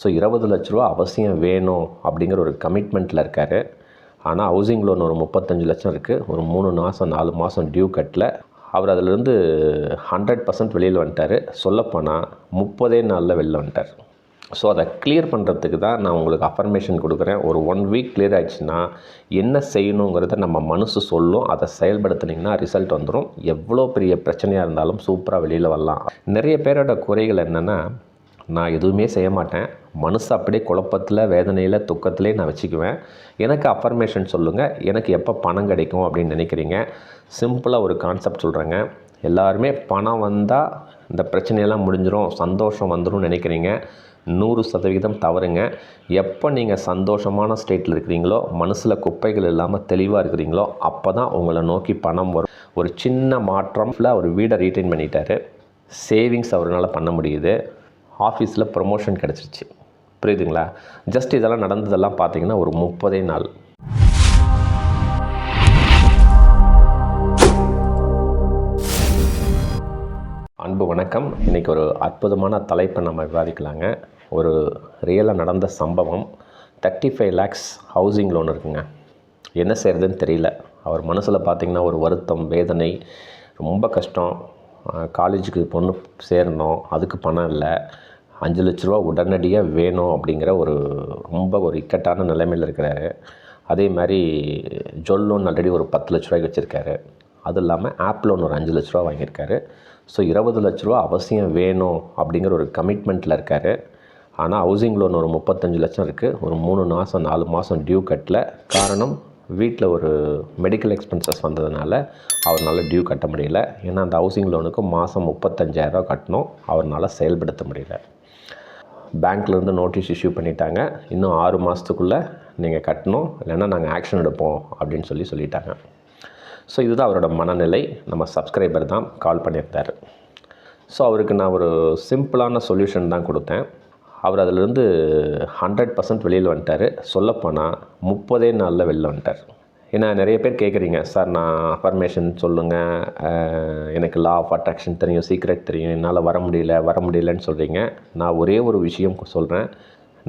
So 20 லட்ச ரூபா அவசியம் வேணும் அப்படிங்கிற ஒரு கமிட்மெண்ட்டில் இருக்கார். ஆனால் ஹவுசிங் லோன் ஒரு 35 லட்சம் இருக்குது. ஒரு 3 மாதம் 4 மாதம் டியூ கட்டல. அவர் அதிலிருந்து 100% வெளியில் வந்துட்டார். சொல்லப்போனால் 30 நாளில் வெளில வந்துட்டார். ஸோ அதை கிளியர் பண்ணுறதுக்கு தான் நான் உங்களுக்கு அஃபர்மேஷன் கொடுக்குறேன். ஒரு 1 வீக் கிளியர் ஆகிடுச்சுன்னா என்ன செய்யணுங்கிறத நம்ம மனசு சொல்லும். அதை செயல்படுத்தினீங்கன்னா ரிசல்ட் வந்துடும். எவ்வளோ பெரிய பிரச்சனையாக இருந்தாலும் சூப்பராக வெளியில் வரலாம். நிறைய பேரோட குறைகள் என்னென்னா, நான் எதுவுமே செய்ய மாட்டேன், மனசு அப்படியே குழப்பத்தில், வேதனையில், துக்கத்திலே நான் வச்சுக்குவேன். எனக்கு அஃபர்மேஷன் சொல்லுங்கள், எனக்கு எப்போ பணம் கிடைக்கும் அப்படின்னு நினைக்கிறீங்க. சிம்பிளாக ஒரு கான்செப்ட் சொல்கிறேங்க. எல்லாருமே பணம் வந்தால் இந்த பிரச்சனையெல்லாம் முடிஞ்சிடும், சந்தோஷம் வந்துடும் நினைக்கிறீங்க. 100% தவறுங்க. எப்போ நீங்கள் சந்தோஷமான ஸ்டேட்டில் இருக்கிறீங்களோ, மனசில் குப்பைகள் இல்லாமல் தெளிவாக இருக்கிறீங்களோ, அப்போ தான் உங்களை நோக்கி பணம் வரும். ஒரு சின்ன மாற்றம், ஒரு வீடை ரீட்டைன் பண்ணிட்டார். சேவிங்ஸ் அவரால் பண்ண முடியுது. ஆஃபீஸில் ப்ரொமோஷன் கிடச்சிருச்சு. புரியுதுங்களா? ஜஸ்ட் இதெல்லாம் நடந்ததெல்லாம் பார்த்தீங்கன்னா ஒரு 30 நாள். அன்பு வணக்கம். இன்றைக்கி ஒரு அற்புதமான தலைப்பை நம்ம விவாதிக்கலாங்க. ஒரு ரியலாக நடந்த சம்பவம். 35 lakhs ஹவுசிங் லோன் இருக்குங்க. என்ன செய்கிறதுன்னு தெரியல. அவர் மனசில் பார்த்திங்கன்னா ஒரு வருத்தம், வேதனை, ரொம்ப கஷ்டம். காலேஜுக்கு பொண்ணு சேரணும், அதுக்கு பணம் இல்லை. 5 லட்ச ரூபா உடனடியாக வேணும் அப்படிங்கிற ரொம்ப ஒரு இக்கட்டான நிலைமையில் இருக்கிறாரு. அதே மாதிரி ஜொல் லோன் ஆல்ரெடி ஒரு 10 லட்ச ரூபாய்க்கு வச்சுருக்காரு. அது இல்லாமல் ஆப் லோன் ஒரு 5 லட்ச ரூபா வாங்கியிருக்காரு. ஸோ 20 லட்ச ரூபா அவசியம் வேணும் அப்படிங்கிற ஒரு கமிட்மெண்ட்டில் இருக்கார். ஆனால் ஹவுசிங் லோன் ஒரு 35 லட்சம் இருக்குது. ஒரு 3 மாதம் 4 மாதம் டியூ கட்டல. காரணம், வீட்டில் ஒரு மெடிக்கல் எக்ஸ்பென்சஸ் வந்ததுனால அவரால் டியூ கட்ட முடியல. ஏன்னா அந்த ஹவுசிங் லோனுக்கு மாதம் 35,000 ரூபா கட்டணும். அவரால் செயல்படுத்த முடியல. பேங்க்லேருந்து நோட்டீஸ் இஷ்யூ பண்ணிட்டாங்க. இன்னும் 6 மாதத்துக்குள்ளே நீங்கள் கட்டணும், இல்லைன்னா நாங்கள் ஆக்ஷன் எடுப்போம் அப்படின்னு சொல்லிட்டாங்க. ஸோ இதுதான் அவரோட மனநிலை. நம்ம சப்ஸ்கிரைபர் தான் கால் பண்ணியிருந்தார். ஸோ அவருக்கு நான் ஒரு சிம்பிளான சொல்யூஷன் தான் கொடுத்தேன். அவர் அதிலிருந்து 100% வெளியில் வந்துட்டார். சொல்லப்போனால் 30 நாளில் வெளில வந்துட்டார். ஏன்னா நிறைய பேர் கேட்குறீங்க, சார் நான் அஃபர்மேஷன் சொல்லுங்கள், எனக்கு லா ஆஃப் அட்ராக்ஷன் தெரியும், சீக்ரெட் தெரியும், என்னால் வர முடியலன்னு சொல்கிறீங்க. நான் ஒரே ஒரு விஷயம் சொல்கிறேன்.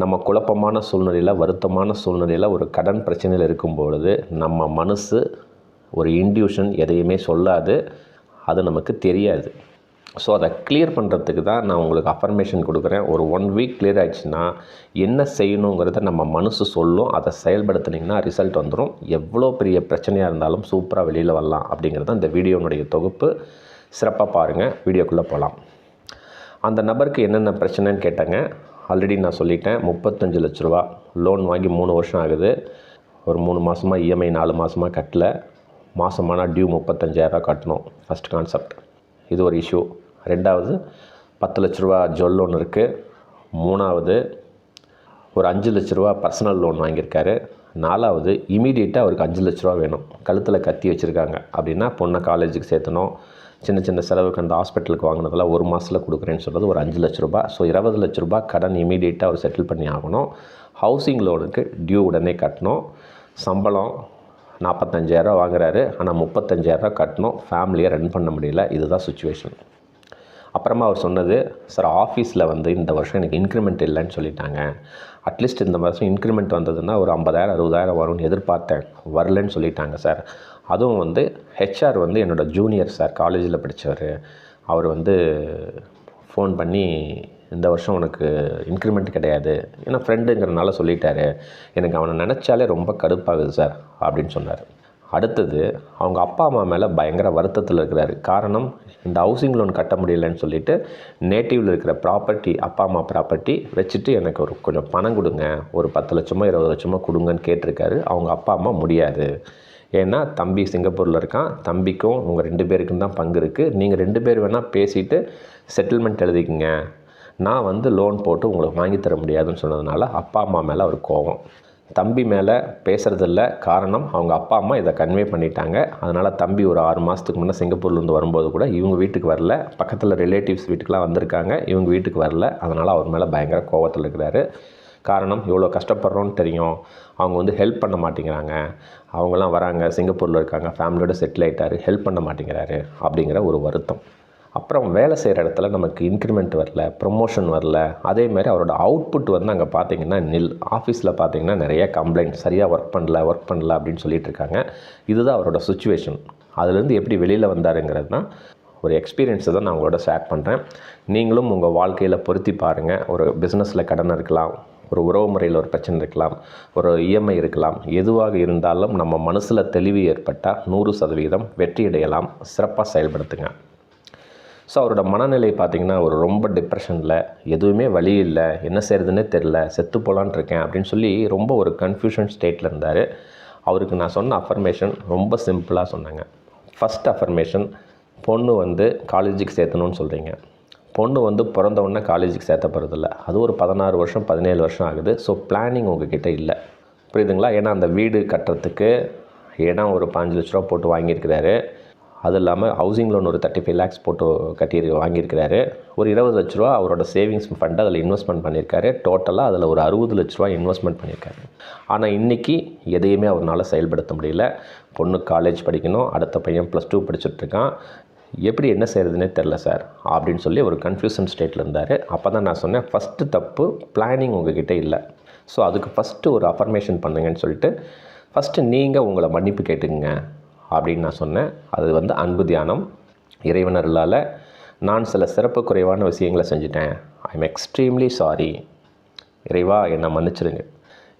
நம்ம குழப்பமான சூழ்நிலையில், வருத்தமான சூழ்நிலையில், ஒரு கடன் பிரச்சனையில் இருக்கும்பொழுது நம்ம மனசு ஒரு இன்ட்யூஷன் எதையுமே சொல்லாது, அது நமக்கு தெரியாது. ஸோ அதை கிளியர் பண்ணுறதுக்கு தான் நான் உங்களுக்கு அஃபர்மேஷன் கொடுக்குறேன். ஒரு 1 வீக் கிளியர் ஆகிடுச்சுன்னா என்ன செய்யணுங்கிறத நம்ம மனசு சொல்லும். அதை செயல்படுத்தினீங்கன்னா ரிசல்ட் வந்துடும். எவ்வளோ பெரிய பிரச்சனையாக இருந்தாலும் சூப்பராக வெளியில் வரலாம் அப்படிங்கிறது இந்த வீடியோனுடைய தொகுப்பு. சிறப்பாக பாருங்கள். வீடியோக்குள்ளே போகலாம். அந்த நபருக்கு என்னென்ன பிரச்சனைன்னு கேட்டாங்க. ஆல்ரெடி நான் சொல்லிட்டேன். 35 லட்ச ரூபா லோன் வாங்கி 3 வருஷம் ஆகுது. ஒரு 3 மாதமாக இஎம்ஐ 4 மாதமாக கட்டல. மாதமான டியூ 35,000 ரூபா கட்டணும். ஃபஸ்ட் கான்செப்ட், இது ஒரு இஷ்யூ. ரெண்டாவது, 10 லட்ச ரூபா ஜுவல் லோன் இருக்குது. மூணாவது, ஒரு 5 லட்ச ரூபா பர்சனல் லோன் வாங்கியிருக்காரு. நாலாவது, இமீடியட்டாக அவருக்கு 5 லட்ச ரூபா வேணும். கழுத்தில் கத்தி வச்சுருக்காங்க. அப்படின்னா பொண்ணை காலேஜுக்கு சேர்த்தணும், சின்ன செலவுக்கு அந்த ஹாஸ்பிட்டலுக்கு வாங்கினதெல்லாம் 1 மாதத்தில் கொடுக்குறேன்னு சொல்கிறது ஒரு 5 லட்ச ரூபா. ஸோ 20 லட்ச ரூபா கடன் இமீடியட்டாக அவர் செட்டில் பண்ணி ஆகணும். ஹவுசிங் லோனுக்கு டியூ உடனே கட்டணும். சம்பளம் 45,000 ரூபா வாங்குறாரு. ஆனால் 35,000 ரூபா கட்டணும். ஃபேமிலியை ரன் பண்ண முடியல. இதுதான் சுச்சுவேஷன். அப்புறமா அவர் சொன்னது, சார் ஆஃபீஸில் இந்த வருஷம் எனக்கு இன்க்ரிமெண்ட் இல்லைன்னு சொல்லிட்டாங்க. அட்லீஸ்ட் இந்த வருஷம் இன்க்ரிமெண்ட் வந்ததுன்னா ஒரு 50,000 60,000 வரும்னு எதிர்பார்த்தேன், வரலன்னு சொல்லிட்டாங்க சார். அதுவும் ஹெச்ஆர் என்னோடய ஜூனியர் சார், காலேஜில் படித்தவர். அவர் ஃபோன் பண்ணி, இந்த வருஷம் உனக்கு இன்க்ரிமெண்ட் கிடையாது, ஏன்னா ஃப்ரெண்டுங்கிறனால சொல்லிட்டாரு, எனக்கு அவனை நினச்சாலே ரொம்ப கடுப்பாகுது சார் அப்படின்னு சொன்னார். அடுத்தது, அவங்க அப்பா அம்மா மேலே பயங்கர வருத்தத்தில் இருக்கிறாரு. காரணம், இந்த ஹவுசிங் லோன் கட்ட முடியலன்னு சொல்லிட்டு நேட்டிவில் இருக்கிற ப்ராப்பர்ட்டி, அப்பா அம்மா ப்ராப்பர்ட்டி வச்சுட்டு எனக்கு கொஞ்சம் பணம் கொடுங்க, ஒரு 10 லட்சமோ 20 லட்சமோ கொடுங்கன்னு கேட்டிருக்காரு. அவங்க அப்பா அம்மா முடியாது, ஏன்னா தம்பி சிங்கப்பூரில் இருக்கான், தம்பிக்கும் உங்கள் 2 பேருக்கும் தான் பங்கு இருக்குது, நீங்கள் 2 பேர் வேணால் பேசிவிட்டு செட்டில்மெண்ட் எழுதிக்கிங்க, நான் லோன் போட்டு உங்களுக்கு வாங்கித்தர முடியாதுன்னு சொன்னதுனால அப்பா அம்மா மேலே ஒரு கோபம். தம்பி மேலே பேசுகிறதில்ல. காரணம், அவங்க அப்பா அம்மா இதை கன்வே பண்ணிட்டாங்க. அதனால் தம்பி ஒரு 6 மாதத்துக்கு முன்னே சிங்கப்பூர்லேருந்து வரும்போது கூட இவங்க வீட்டுக்கு வரல, பக்கத்தில் ரிலேட்டிவ்ஸ் வீட்டுக்கெலாம் வந்திருக்காங்க, இவங்க வீட்டுக்கு வரல. அதனால் அவர் மேலே பயங்கர கோபத்தில் இருக்கிறாரு. காரணம், இவ்வளோ கஷ்டப்படுறோன்னு தெரியும், அவங்க ஹெல்ப் பண்ண மாட்டேங்கிறாங்க, அவங்களாம் வராங்க, சிங்கப்பூரில் இருக்காங்க, ஃபேமிலியோடு செட்டில் ஆகிட்டார், ஹெல்ப் பண்ண மாட்டேங்கிறாரு அப்படிங்கிற ஒரு வருத்தம். அப்புறம் வேலை செய்கிற இடத்துல நமக்கு இன்க்ரிமெண்ட் வரல, ப்ரொமோஷன் வரல. அதேமாதிரி அவரோட அவுட்புட் வந்து அங்கே பார்த்திங்கன்னா நில். ஆஃபீஸில் பார்த்திங்கன்னா நிறைய கம்ப்ளைண்ட், சரியாக ஒர்க் பண்ணல அப்படின்னு சொல்லிட்டு இருக்காங்க. இதுதான் அவரோட சுச்சுவேஷன். அதுலேருந்து எப்படி வெளியில் வந்தாருங்கிறது தான் ஒரு எக்ஸ்பீரியன்ஸை தான் நான் உங்களோட ஷேர் பண்ணுறேன். நீங்களும் உங்கள் வாழ்க்கையில் பொருத்தி பாருங்கள். ஒரு பிஸ்னஸில் கடன் இருக்கலாம், ஒரு உறவு முறையில் ஒரு பிரச்சனை இருக்கலாம், ஒரு இஎம்ஐ இருக்கலாம். எதுவாக இருந்தாலும் நம்ம மனசில் தெளிவு ஏற்பட்டால் 100% வெற்றி அடையலாம். சிறப்பாக செயல்படுத்துங்க. ஸோ அவரோட மனநிலை பார்த்திங்கன்னா ஒரு ரொம்ப டிப்ரெஷனில், எதுவுமே வழி இல்லை, என்ன செய்கிறதுனே தெரில, செத்து போகலான்னு இருக்கேன் அப்படின்னு சொல்லி ரொம்ப ஒரு கன்ஃபியூஷன் ஸ்டேட்டில் இருந்தார். அவருக்கு நான் சொன்ன அஃபர்மேஷன் ரொம்ப சிம்பிளாக சொன்னாங்க. ஃபஸ்ட் அஃபர்மேஷன், பொண்ணு வந்து காலேஜுக்கு சேர்த்தணும்னு சொல்கிறீங்க. பொண்ணு வந்து பிறந்த உடனே காலேஜுக்கு சேர்த்த போகிறதில்ல. அது ஒரு 16 வருஷம் 17 வருஷம் ஆகுது. ஸோ பிளானிங் உங்ககிட்ட இல்லை. புரியுதுங்களா? ஏன்னா அந்த வீடு கட்டுறதுக்கு இடம் ஒரு 5 லட்ச ரூபா போட்டு வாங்கியிருக்கிறாரு. அது இல்லாமல் ஹவுசிங் லோன் ஒரு 35 lakhs போட்டு வாங்கியிருக்கிறாரு. ஒரு 20 லட்ச ரூபா அவரோட சேவிங்ஸ் ஃபண்ட் அதில் இன்வெஸ்ட்மெண்ட் பண்ணியிருக்காரு. டோட்டலாக அதில் ஒரு 60 லட்ச ரூபா இன்வெஸ்ட்மெண்ட் பண்ணியிருக்காரு. ஆனால் இன்றைக்கி எதையுமே அவரால் செயல்படுத்த முடியல. பொண்ணு காலேஜ் படிக்கணும், அடுத்த பையன் +2 படிச்சுட்ருக்கான். எப்படி என்ன செய்கிறதுனே தெரில சார் அப்படின்னு சொல்லி ஒரு கன்ஃபியூஷன் ஸ்டேட்டில் இருந்தார். அப்போ தான் நான் சொன்னேன், ஃபஸ்ட்டு தப்பு பிளானிங் உங்ககிட்ட இல்லை. ஸோ அதுக்கு ஃபஸ்ட்டு ஒரு அஃபர்மேஷன் பண்ணுங்கன்னு சொல்லிட்டு, ஃபஸ்ட்டு நீங்கள் உங்களை மன்னிப்பு கேட்டுக்குங்க அப்படின்னு நான் சொன்னேன். அது வந்து அன்பு தியானம். இறைவனர்களால் நான் சில சிறப்பு குறைவான விஷயங்களை செஞ்சுட்டேன். I am extremely sorry. இறைவா என்னை மன்னிச்சிருங்க.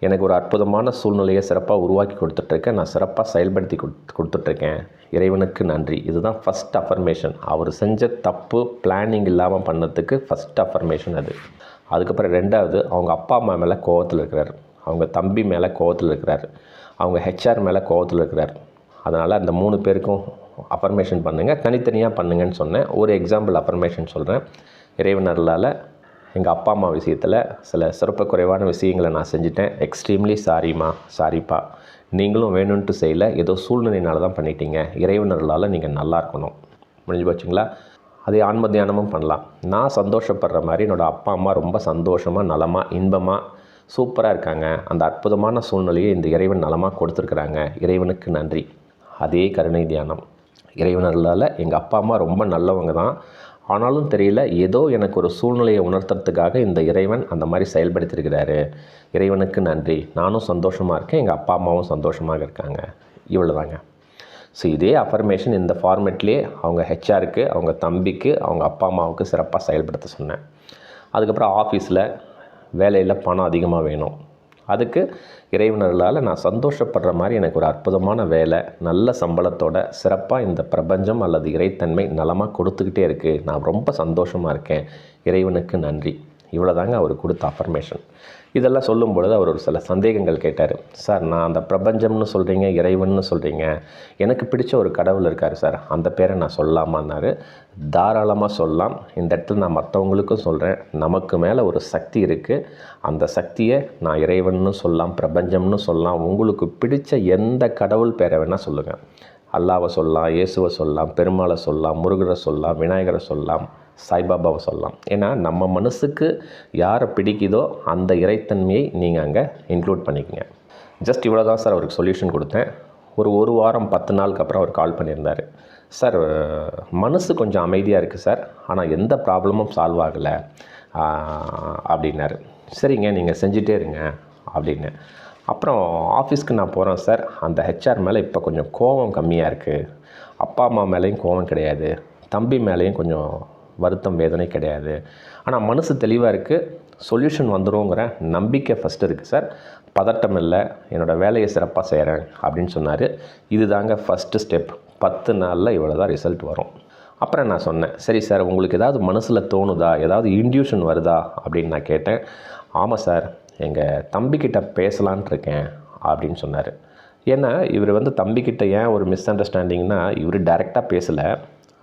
எனக்கு ஒரு அற்புதமான சூழ்நிலையை சிறப்பாக உருவாக்கி கொடுத்துட்ருக்கேன். நான் சிறப்பாக செயல்படுத்தி கொடுத்துட்ருக்கேன். இறைவனுக்கு நன்றி. இதுதான் ஃபஸ்ட் அஃபர்மேஷன். அவர் செஞ்ச தப்பு பிளானிங் இல்லாமல் பண்ணதுக்கு ஃபஸ்ட் அஃபர்மேஷன் அது. அதுக்கப்புறம் ரெண்டாவது, அவங்க அப்பா அம்மா மேலே கோவத்தில் இருக்கிறார், அவங்க தம்பி மேலே கோவத்தில் இருக்கிறார், அவங்க ஹெச்ஆர் மேலே கோவத்தில் இருக்கிறார். அதனால் அந்த 3 பேருக்கும் அஃபர்மேஷன் பண்ணுங்கள், தனித்தனியாக பண்ணுங்கன்னு சொன்னேன். ஒரு எக்ஸாம்பிள் அஃபர்மேஷன் சொல்கிறேன். இறைவனர்களால் எங்கள் அப்பா அம்மா விஷயத்தில் சில சிறப்பு குறைவான விஷயங்களை நான் செஞ்சுட்டேன். எக்ஸ்ட்ரீம்லி சாரிம்மா, சாரிப்பா. நீங்களும் வேணும்ன்ட்டு செய்யலை, ஏதோ சூழ்நிலையினால தான் பண்ணிட்டீங்க. இறைவனர்களால் நீங்கள் நல்லா இருக்கணும். முடிஞ்சு போச்சுங்களா? அதே ஆன்ம தியானமும் பண்ணலாம். நான் சந்தோஷப்படுற மாதிரி என்னோடய அப்பா அம்மா ரொம்ப சந்தோஷமாக, நலமாக, இன்பமாக, சூப்பராக இருக்காங்க. அந்த அற்புதமான சூழ்நிலையை இந்த இறைவன் நலமாக கொடுத்துருக்குறாங்க. இறைவனுக்கு நன்றி. அதே கருணை தியானம். இறைவனர்களால் எங்கள் அப்பா அம்மா ரொம்ப நல்லவங்க தான், ஆனாலும் தெரியல, ஏதோ எனக்கு ஒரு சூழ்நிலையை உணர்த்துறதுக்காக இந்த இறைவன் அந்த மாதிரி செயல்படுத்தியிருக்கிறாரு. இறைவனுக்கு நன்றி. நானும் சந்தோஷமாக இருக்கேன், எங்கள் அப்பா அம்மாவும் சந்தோஷமாக இருக்காங்க. இவ்வளோதாங்க. ஸோ இதே அஃபர்மேஷன் இந்த ஃபார்மேட்லேயே அவங்க ஹெச்ஆருக்கு, அவங்க தம்பிக்கு, அவங்க அப்பா அம்மாவுக்கு சிறப்பாக செயல்படுத்த சொன்னேன். அதுக்கப்புறம் ஆஃபீஸில் வேலையில் பணம் அதிகமாக வேணும். அதுக்கு இறைவனர்களால் நான் சந்தோஷப்படுற மாதிரி எனக்கு ஒரு அற்புதமான வேலை, நல்ல சம்பளத்தோட சிறப்பாக இந்த பிரபஞ்சம் அல்லது இறைத்தன்மை நலமாக கொடுத்துக்கிட்டே இருக்குது. நான் ரொம்ப சந்தோஷமாக இருக்கேன். இறைவனுக்கு நன்றி. இவ்வளோதாங்க அவர் கொடுத்த அஃபர்மேஷன். இதெல்லாம் சொல்லும் பொழுது அவர் ஒரு சில சந்தேகங்கள் கேட்டார். சார், நான் அந்த பிரபஞ்சம்னு சொல்கிறீங்க, இறைவன்னு சொல்கிறீங்க, எனக்கு பிடிச்ச ஒரு கடவுள் இருக்கார் சார், அந்த பேரை நான் சொல்லலாமான்னாரு. தாராளமாக சொல்லலாம். இந்த இடத்துல நான் மற்றவங்களுக்கும் சொல்கிறேன், நமக்கு மேலே ஒரு சக்தி இருக்குது. அந்த சக்தியை நான் இறைவன்னு சொல்லலாம், பிரபஞ்சம்னு சொல்லலாம். உங்களுக்கு பிடிச்ச எந்த கடவுள் பேரை வேணால் சொல்லுங்கள். அல்லாவை சொல்லலாம், இயேசுவை சொல்லலாம், பெருமாளை சொல்லலாம், முருகரை சொல்லலாம், விநாயகரை சொல்லலாம், சாய்பாபாவை சொல்லலாம். ஏன்னா நம்ம மனசுக்கு யாரை பிடிக்குதோ அந்த இறைத்தன்மையை நீங்கள் அங்கே இன்க்ளூட் பண்ணிக்கோங்க. ஜஸ்ட் இவ்வளோ தான் சார் அவருக்கு சொல்யூஷன் கொடுத்தேன். ஒரு வாரம் 10 நாளுக்கு அப்புறம் அவர் கால் பண்ணியிருந்தார். சார், மனசு கொஞ்சம் அமைதியாக இருக்குது சார், ஆனால் எந்த ப்ராப்ளமும் சால்வ் ஆகலை அப்படின்னாரு. சரிங்க, நீங்கள் செஞ்சுட்டே இருங்க அப்படின்னு. அப்புறம் ஆஃபீஸ்க்கு நான் போகிறேன் சார், அந்த ஹெச்ஆர் மேலே இப்போ கொஞ்சம் கோபம் கம்மியாக இருக்குது. அப்பா அம்மா மேலேயும் கோபம் கிடையாது, தம்பி மேலேயும் கொஞ்சம் வருத்தம் வேதனை கிடையாது. ஆனால் மனசு தெளிவாக இருக்குது, சொல்யூஷன் வந்துருங்கிற நம்பிக்கை ஃபஸ்ட்டு இருக்குது சார். பதட்டம் இல்லை, என்னோடய வேலையை சிறப்பாக செய்கிறேன் அப்படின்னு சொன்னார். இது தாங்க ஃபஸ்ட்டு ஸ்டெப். 10 நாளில் இவ்வளோ தான் ரிசல்ட் வரும். அப்புறம் நான் சொன்னேன், சரி சார், உங்களுக்கு ஏதாவது மனசில் தோணுதா, ஏதாவது இன்ட்யூஷன் வருதா அப்படின்னு நான் கேட்டேன். ஆமாம் சார், எங்கள் தம்பிக்கிட்ட பேசலான் இருக்கேன் அப்படின்னு சொன்னார். ஏன்னா இவர் வந்து தம்பிக்கிட்ட ஏன் ஒரு மிஸ் அண்டர்ஸ்டாண்டிங்னா, இவர் டைரெக்டாக பேசலை,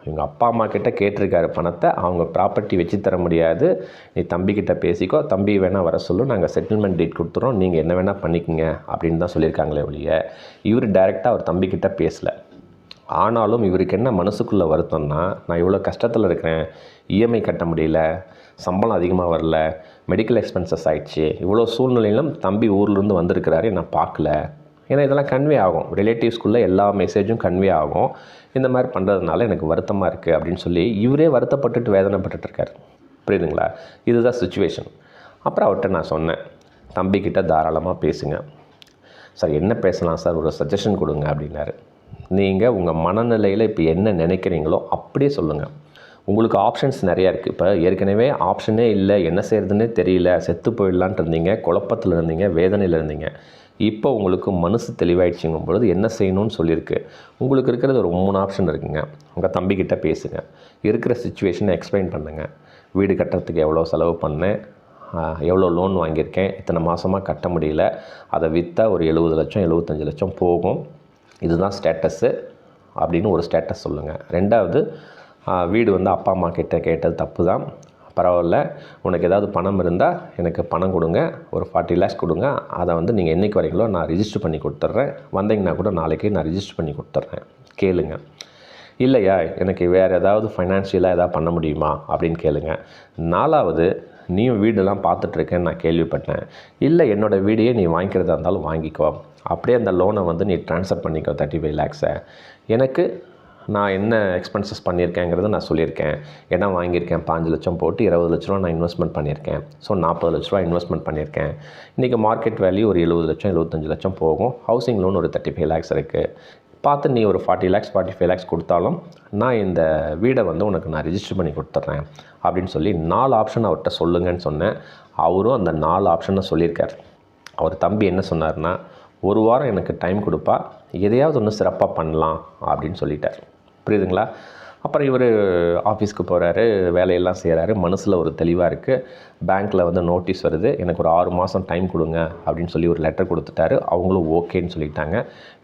இவங்க அப்பா அம்மா கிட்ட கேட்டிருக்காரு பணத்தை. அவங்க ப்ராப்பர்ட்டி வச்சு தர முடியாது, நீ தம்பிக்கிட்ட பேசிக்கோ, தம்பி வேணால் வர சொல்லு, நாங்கள் செட்டில்மெண்ட் டேட் கொடுத்துறோம், நீங்கள் என்ன வேணால் பண்ணிக்கோங்க அப்படின்னு தான் சொல்லியிருக்காங்களே ஒழிய இவர் டைரெக்டாக அவர் தம்பிக்கிட்ட பேசலை. ஆனாலும் இவருக்கு என்ன மனசுக்குள்ளே வருத்தம்னா, நான் இவ்வளோ கஷ்டத்தில் இருக்கிறேன், இஎம்ஐ கட்ட முடியல, சம்பளம் அதிகமாக வரல, மெடிக்கல் எக்ஸ்பென்சஸ் ஆகிடுச்சு, இவ்வளோ சூழ்நிலையிலும் தம்பி ஊர்லேருந்து வந்திருக்கிறாரு, நான் பார்க்கல, ஏன்னா இதெல்லாம் கன்வே ஆகும், ரிலேட்டிவ்ஸ்குள்ளே எல்லா மெசேஜும் கன்வே ஆகும். இந்த மாதிரி பண்ணுறதுனால எனக்கு வருத்தமாக இருக்குது அப்படின்னு சொல்லி இவரே வருத்தப்பட்டுட்டு வேதனைப்பட்டுருக்கார். புரியுதுங்களா? இதுதான் சுச்சுவேஷன். அப்புறம் அவர்கிட்ட நான் சொன்னேன், தம்பிக்கிட்ட தாராளமாக பேசுங்க. சார் என்ன பேசலாம் சார், ஒரு சஜஷன் கொடுங்க அப்படின்னாரு. நீங்கள் உங்கள் மனநிலையில் இப்போ என்ன நினைக்கிறீங்களோ அப்படியே சொல்லுங்கள். உங்களுக்கு ஆப்ஷன்ஸ் நிறையா இருக்குது. இப்போ ஏற்கனவே ஆப்ஷனே இல்லை, என்ன செய்கிறதுனே தெரியல, செத்து போயிடலான்ட்டு இருந்தீங்க, குழப்பத்தில் இருந்தீங்க, வேதனையில் இருந்தீங்க. இப்போ உங்களுக்கு மனசு தெளிவாயிடுச்சுங்கும் பொழுது என்ன செய்யணும்னு சொல்லியிருக்கு. உங்களுக்கு இருக்கிறது ஒரு 3 ஆப்ஷன் இருக்குங்க. உங்கள் தம்பிக்கிட்ட பேசுங்க, இருக்கிற சுச்சுவேஷனை எக்ஸ்பிளைன் பண்ணுங்கள். வீடு கட்டுறதுக்கு எவ்வளோ செலவு பண்ணேன், எவ்வளோ லோன் வாங்கியிருக்கேன், இத்தனை மாதமாக கட்ட முடியல, அதை விற்றா ஒரு 70 லட்சம் 75 லட்சம் போகும், இதுதான் ஸ்டேட்டஸு அப்படின்னு ஒரு ஸ்டேட்டஸ் சொல்லுங்கள். 2வது, வீடு வந்து அப்பா அம்மா கிட்ட கேட்டது தப்பு தான், பரவாயில்ல, உனக்கு ஏதாவது பணம் இருந்தால் எனக்கு பணம் கொடுங்க, ஒரு 40 lakhs கொடுங்க, அதை வந்து நீங்கள் என்றைக்கு வரீங்களோ நான் ரிஜிஸ்டர் பண்ணி கொடுத்துட்றேன், வந்தீங்கன்னா கூட நாளைக்கு நான் ரிஜிஸ்டர் பண்ணி கொடுத்துட்றேன், கேளுங்க. இல்லையா, எனக்கு வேறு ஏதாவது ஃபைனான்ஷியலாக எதாவது பண்ண முடியுமா அப்படின்னு கேளுங்க. 4வது, நீயும் வீடெல்லாம் பார்த்துட்ருக்கேன்னு நான் கேள்விப்பட்டேன், இல்லை என்னோடய வீடையே நீ வாங்கிக்கிறதா இருந்தாலும் வாங்கிக்கோ, அப்படியே அந்த லோனை வந்து நீ ட்ரான்ஸ்ஃபர் பண்ணிக்கோ 35 lakhs. எனக்கு நான் என்ன எக்ஸ்பென்சஸ் பண்ணியிருக்கேங்கிறத நான் சொல்லியிருக்கேன். இடம் வாங்கியிருக்கேன் 5 லட்சம் போட்டு 20 லட்ச ரூபா நான் இன்வெஸ்ட்மெண்ட் பண்ணியிருக்கேன். ஸோ 40 லட்ச ரூபா இன்வெஸ்ட்மெண்ட் பண்ணியிருக்கேன். இன்றைக்கி மார்க்கெட் வேல்யூ ஒரு 70 லட்சம் 75 லட்சம் போகும். ஹவுசிங் லோன் ஒரு 35 lakhs இருக்குது. பார்த்து நீ ஒரு 40 lakhs 45 lakhs கொடுத்தாலும் நான் இந்த வீடை வந்து உனக்கு நான் ரிஜிஸ்டர் பண்ணி கொடுத்துட்றேன் அப்படின்னு சொல்லி 4 ஆப்ஷன் அவர்கிட்ட சொல்லுங்கன்னு சொன்னேன். அவரும் அந்த 4 ஆப்ஷனை சொல்லியிருக்கார். அவர் தம்பி என்ன சொன்னார்னா, 1 வாரம் எனக்கு டைம் கொடுப்பா, எதையாவது ஒன்று சிறப்பாக பண்ணலாம் அப்படின்னு சொல்லிட்டார். புரியுதுங்களா? அப்புறம் இவர் ஆஃபீஸ்க்கு போகிறாரு, வேலையெல்லாம் செய்கிறாரு, மனசில் ஒரு தெளிவாக இருக்குது. பேங்க்கில் வந்து நோட்டீஸ் வருது, எனக்கு ஒரு 6 மாதம் டைம் கொடுங்க அப்படின்னு சொல்லி ஒரு லெட்டர் கொடுத்துட்டாரு. அவங்களும் ஓகேன்னு சொல்லிட்டாங்க.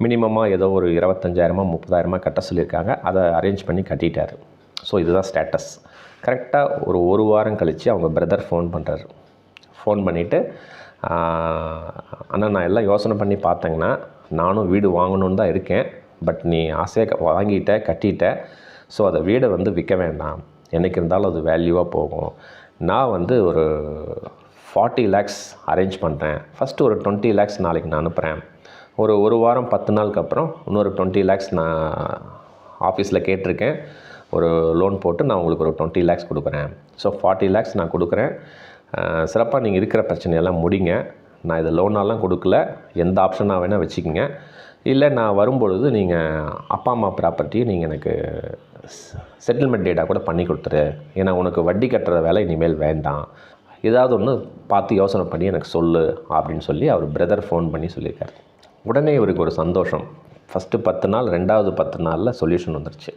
மினிமமாக ஏதோ ஒரு 25,000 30,000 கட்ட சொல்லியிருக்காங்க, அதை அரேஞ்ச் பண்ணி கட்டிட்டார். ஸோ இதுதான் ஸ்டேட்டஸ். கரெக்டாக ஒரு வாரம் கழித்து அவங்க பிரதர் ஃபோன் பண்ணுறாரு. ஃபோன் பண்ணிவிட்டு, அண்ணா நான் எல்லாம் யோசனை பண்ணி பார்த்தேங்கன்னா நானும் வீடு வாங்கணுன்னு தான் இருக்கேன், பட் நீ ஆசையாக வாங்கிட்ட கட்டிட்ட, ஸோ அதை வீடை வந்து விற்க வேண்டாம், என்றைக்கு இருந்தாலும் அது வேல்யூவாக போகும். நான் வந்து ஒரு 40 lakhs அரேஞ்ச் பண்ணுறேன். ஃபஸ்ட்டு ஒரு 20 lakhs நாளைக்கு நான் அனுப்புகிறேன். ஒரு வாரம் 10 நாளுக்கு அப்புறம் இன்னொரு 20 lakhs நான் ஆஃபீஸில் கேட்டிருக்கேன். ஒரு லோன் போட்டு நான் உங்களுக்கு ஒரு 20 lakhs கொடுக்குறேன். ஸோ 40 lakhs நான் கொடுக்குறேன். சிறப்பாக நீங்கள் இருக்கிற பிரச்சனையெல்லாம் முடிங்க. நான் இது லோனாலாம் கொடுக்கல, எந்த ஆப்ஷனாக வேணால் வச்சுக்கோங்க. இல்லை நான் வரும்பொழுது நீங்கள் அப்பா அம்மா ப்ராப்பர்ட்டியை நீங்கள் எனக்கு செட்டில்மெண்ட் டேட்டாக கூட பண்ணி கொடுத்துரு, ஏன்னா உனக்கு வட்டி கட்டுற வேலை இனிமேல் வேண்டாம், ஏதாவது ஒன்று பார்த்து யோசனை பண்ணி எனக்கு சொல்லு அப்படின்னு சொல்லி அவர் பிரதர் ஃபோன் பண்ணி சொல்லியிருக்காரு. உடனே இவருக்கு ஒரு சந்தோஷம். ஃபஸ்ட்டு 10 நாள், 2வது 10 நாளில் சொல்யூஷன் வந்துருச்சு.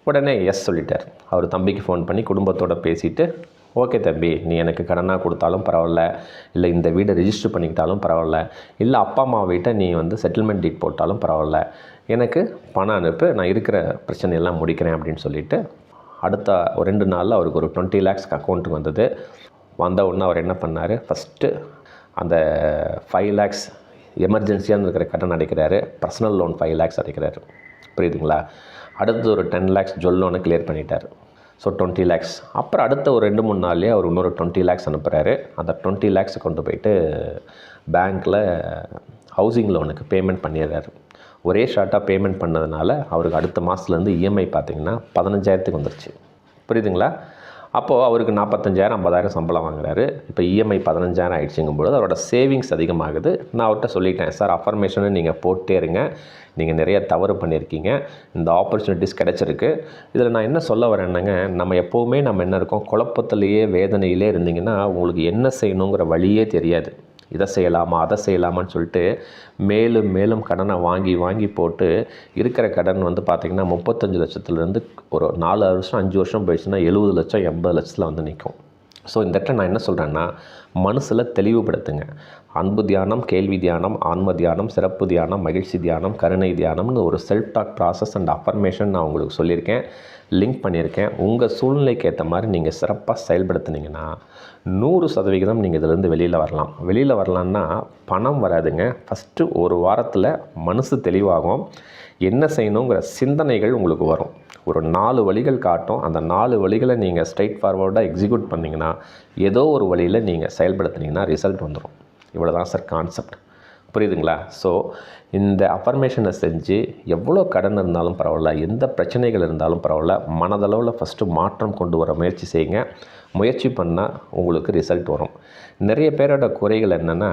உடனே எஸ் சொல்லிட்டார். அவர் தம்பிக்கு ஃபோன் பண்ணி குடும்பத்தோடு பேசிவிட்டு, ஓகே தம்பி, நீ எனக்கு கடனாக கொடுத்தாலும் பரவாயில்ல, இல்லை இந்த வீடை ரிஜிஸ்டர் பண்ணிக்கிட்டாலும் பரவாயில்ல, இல்லை அப்பா அம்மா வீட்டை நீ வந்து செட்டில்மெண்ட் டீட் போட்டாலும் பரவாயில்ல, எனக்கு பணம் அனுப்பு, நான் இருக்கிற பிரச்சனையெல்லாம் முடிக்கிறேன் அப்படின்னு சொல்லிவிட்டு அடுத்த ஒரு 2 நாளில் அவருக்கு ஒரு 20 lakhs அக்கௌண்ட்டுக்கு வந்தது. வந்த உடனே அவர் என்ன பண்ணார், ஃபஸ்ட்டு அந்த 5 lakhs எமர்ஜென்சியாக இருக்கிற கடன் அடைக்கிறாரு. பர்சனல் லோன் 5 lakhs அடைக்கிறாரு. புரியுதுங்களா? அடுத்தது ஒரு 10 lakhs ஜுவல் லோனை கிளியர் பண்ணிட்டார். So 20 lakhs. அப்புறம் அடுத்த ஒரு 2-3 நாள்லேயே அவர் இன்னொரு 20 lakhs அனுப்புகிறாரு. அந்த 20 lakhs கொண்டு போயிட்டு பேங்க்கில் ஹவுசிங் லோனுக்கு பேமெண்ட் பண்ணிடுறாரு. ஒரே ஷார்ட்டாக பேமெண்ட் பண்ணதுனால அவருக்கு அடுத்த மாதத்துலேருந்து இஎம்ஐ பார்த்திங்கன்னா 15,000க்கு வந்துருச்சு. புரியுதுங்களா? அப்போது அவருக்கு 45,000 50,000 சம்பளம் வாங்குறாரு. இப்போ இஎம்ஐ 15,000 ஆகிடுச்சுங்கும்போது அவரோட சேவிங்ஸ் அதிகமாகுது. நான் அவர்கிட்ட சொல்லிட்டேன், சார் அஃபர்மேஷனை நீங்கள் போட்டே இருங்க, நீங்கள் நிறைய தவறு பண்ணியிருக்கீங்க, இந்த ஆப்பர்ச்சுனிட்டிஸ் கிடச்சிருக்கு. இதில் நான் என்ன சொல்ல வரேன்னாங்க, நம்ம எப்போவுமே நம்ம என்ன இருக்கோம், குழப்பத்திலேயே வேதனையிலே இருந்தீங்கன்னா உங்களுக்கு என்ன செய்யணுங்கிற வழியே தெரியாது. இதை செய்யலாமா அதை செய்யலாமான்னு சொல்லிட்டு மேலும் மேலும் கடனை வாங்கி வாங்கி போட்டு இருக்கிற கடன் வந்து பார்த்திங்கன்னா 35 லட்சத்துலேருந்து ஒரு 4 வருஷம் 5 வருஷம் போயிடுச்சுன்னா 70 லட்சம் 80 லட்சத்தில் வந்து நிற்கும். ஸோ இந்த இடத்துல நான் என்ன சொல்கிறேன்னா, மனசில் தெளிவுபடுத்துங்க. அன்பு தியானம், கேள்வி தியானம், ஆன்ம தியானம், சிறப்பு தியானம், மகிழ்ச்சி தியானம், கருணை தியானம்னு ஒரு self talk process and affirmation நான் உங்களுக்கு சொல்லியிருக்கேன், லிங்க் பண்ணியிருக்கேன். உங்கள் சூழ்நிலைக்கு ஏற்ற மாதிரி நீங்கள் சிறப்பாக செயல்படுத்துனீங்கன்னா 100% நீங்கள் இதிலேருந்து வெளியில் வரலாம். வெளியில் வரலான்னா பணம் வராதுங்க. ஃபஸ்ட்டு ஒரு வாரத்தில் மனசு தெளிவாகும், என்ன செய்யணுங்கிற சிந்தனைகள் உங்களுக்கு வரும். ஒரு 4 வழிகள் காட்டும். அந்த 4 வழிகளை நீங்கள் ஸ்ட்ரைட் ஃபார்வர்டாக எக்ஸிக்யூட் பண்ணிங்கன்னா ஏதோ ஒரு வழியில் நீங்கள் செயல்படுத்துனீங்கன்னா ரிசல்ட் வந்துடும். இவ்வளோ தான் சார் கான்செப்ட். புரியுதுங்களா? ஸோ இந்த அஃபர்மேஷனை செஞ்சு எவ்வளோ கடன் இருந்தாலும் பரவாயில்ல, எந்த பிரச்சனைகள் இருந்தாலும் பரவாயில்ல, மனதளவில் ஃபஸ்ட்டு மாற்றம் கொண்டு வர முயற்சி செய்யுங்க. முயற்சி பண்ணால் உங்களுக்கு ரிசல்ட் வரும். நிறைய பேரோட குறைகள் என்னென்னா,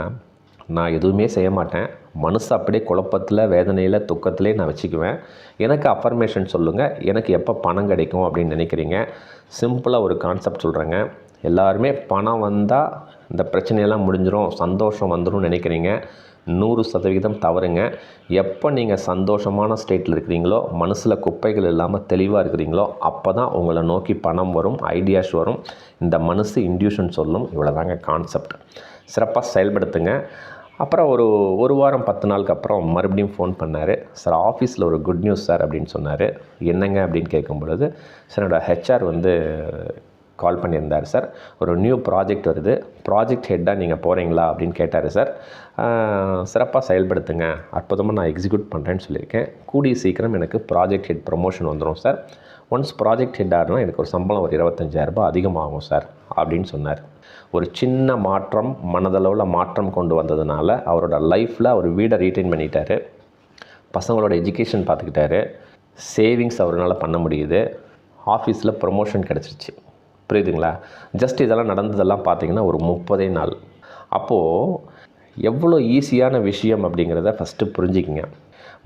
நான் எதுவுமே செய்ய மாட்டேன், மனசு அப்படியே குழப்பத்தில், வேதனையில், துக்கத்திலே நான் வச்சுக்குவேன், எனக்கு அஃபர்மேஷன் சொல்லுங்கள், எனக்கு எப்போ பணம் கிடைக்கும் அப்படின்னு நினைக்கிறீங்க. சிம்பிளாக ஒரு கான்செப்ட் சொல்கிறேங்க. எல்லாருமே பணம் வந்தால் இந்த பிரச்சனையெல்லாம் முடிஞ்சிடும், சந்தோஷம் வந்துடும் நினைக்கிறீங்க. 100% தவறுங்க. எப்போ நீங்கள் சந்தோஷமான ஸ்டேட்டில் இருக்கிறீங்களோ, மனசில் குப்பைகள் இல்லாமல் தெளிவாக இருக்கிறீங்களோ, அப்போ தான் உங்களை நோக்கி பணம் வரும், ஐடியாஸ் வரும். இந்த மனசு இன்ட்யூஷன் சொல்லும். இவ்வளோதாங்க கான்செப்ட். சிறப்பாக செயல்படுத்துங்க. அப்புறம் ஒரு வாரம் 10 நாளுக்கு அப்புறம் மறுபடியும் ஃபோன் பண்ணார். சார், ஆஃபீஸில் ஒரு குட் நியூஸ் சார் அப்படின்னு சொன்னார். என்னங்க அப்படின்னு கேட்கும் பொழுது, சார் என்னோடய ஹெச்ஆர் கால் பண்ணியிருந்தார் சார். ஒரு நியூ ப்ராஜெக்ட் வருது, ப்ராஜெக்ட் ஹெட்டாக நீங்கள் போகிறீங்களா அப்படின்னு கேட்டார் சார். சிறப்பாக செயல்படுத்துங்க, அற்புதமாக நான் எக்ஸிக்யூட் பண்ணுறேன்னு சொல்லியிருக்கேன். கூடிய சீக்கிரம் எனக்கு ப்ராஜெக்ட் ஹெட் ப்ரொமோஷன் வந்துடும் சார். ஒன்ஸ் ப்ராஜெக்ட் ஹெட் ஆகினா எனக்கு ஒரு சம்பளம் ஒரு 25,000 அதிகமாகும் சார் அப்படின்னு சொன்னார். ஒரு சின்ன மாற்றம், மனதளவில் மாற்றம் கொண்டு வந்ததுனால அவரோட லைஃப்பில் அவர் வீடை ரீட்டைன் பண்ணிட்டார், பசங்களோட எஜுகேஷன் பார்த்துக்கிட்டாரு, சேவிங்ஸ் அவரால் பண்ண முடியுது, ஆஃபீஸில் ப்ரொமோஷன் கிடச்சிருச்சு. புரியுதுங்களா? ஜஸ்ட் இதெல்லாம் நடந்ததெல்லாம் பார்த்தீங்கன்னா ஒரு 30 நாள். அப்போது எவ்வளோ ஈஸியான விஷயம் அப்படிங்கிறத ஃபஸ்ட்டு புரிஞ்சுக்கிங்க.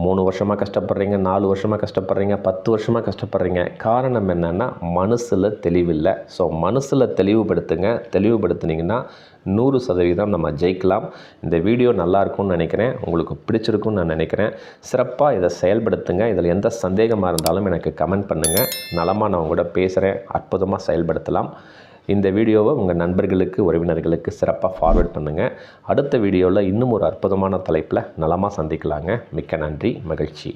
3 வருஷமாக கஷ்டப்படுறீங்க, 4 வருஷமாக கஷ்டப்படுறீங்க, 10 வருஷமாக கஷ்டப்படுறீங்க. காரணம் என்னென்னா மனசில் தெளிவில்லை. ஸோ மனசில் தெளிவுபடுத்துனீங்கன்னா 100% நம்ம ஜெயிக்கலாம். இந்த வீடியோ நல்லாயிருக்கும்னு நினைக்கிறேன், உங்களுக்கு பிடிச்சிருக்குன்னு நான் நினைக்கிறேன். சிறப்பாக இதை செயல்படுத்துங்க. இதில் எந்த சந்தேகமாக இருந்தாலும் எனக்கு கமெண்ட் பண்ணுங்கள். நலமாக நான் உங்களோட பேசுகிறேன். அற்புதமாக செயல்படுத்தலாம். இந்த வீடியோவை உங்கள் நண்பர்களுக்கு, உறவினர்களுக்கு சிறப்பாக ஃபார்வர்ட் பண்ணுங்கள். அடுத்த வீடியோவில் இன்னும் ஒரு அற்புதமான தலைப்பில் நலமாக சந்திக்கலாங்க. மிக்க நன்றி, மகிழ்ச்சி.